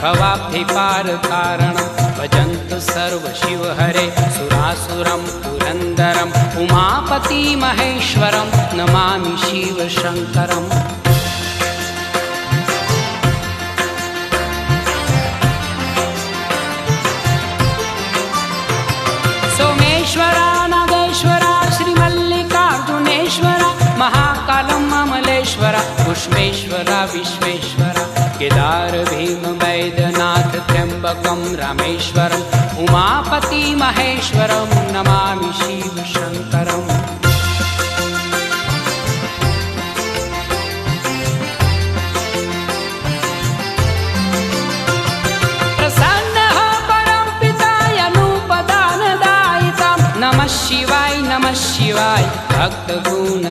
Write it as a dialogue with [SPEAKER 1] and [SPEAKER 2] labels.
[SPEAKER 1] भवाब्धिपारकारणं भजन्तु सर्वशिवहरे सुरासुरं पुरन्दरम् उमापति महेश्वरं नमामि शिवशङ्करम्। सोमेश्वरा नागेश्वरा श्रीमल्लिकार्जुनेश्वरा महाकालं अमलेश्वरा पुष्पेश्वरा विश्वेश्वरा केदार भीम वैद्यनाथ त्र्यम्बकं रामेश्वरम् उमापति महेश्वरं नमामि शिवशङ्करम्। प्रसन्नः परमपिताय नूपदानदायितां नमः शिवाय भक्तगुण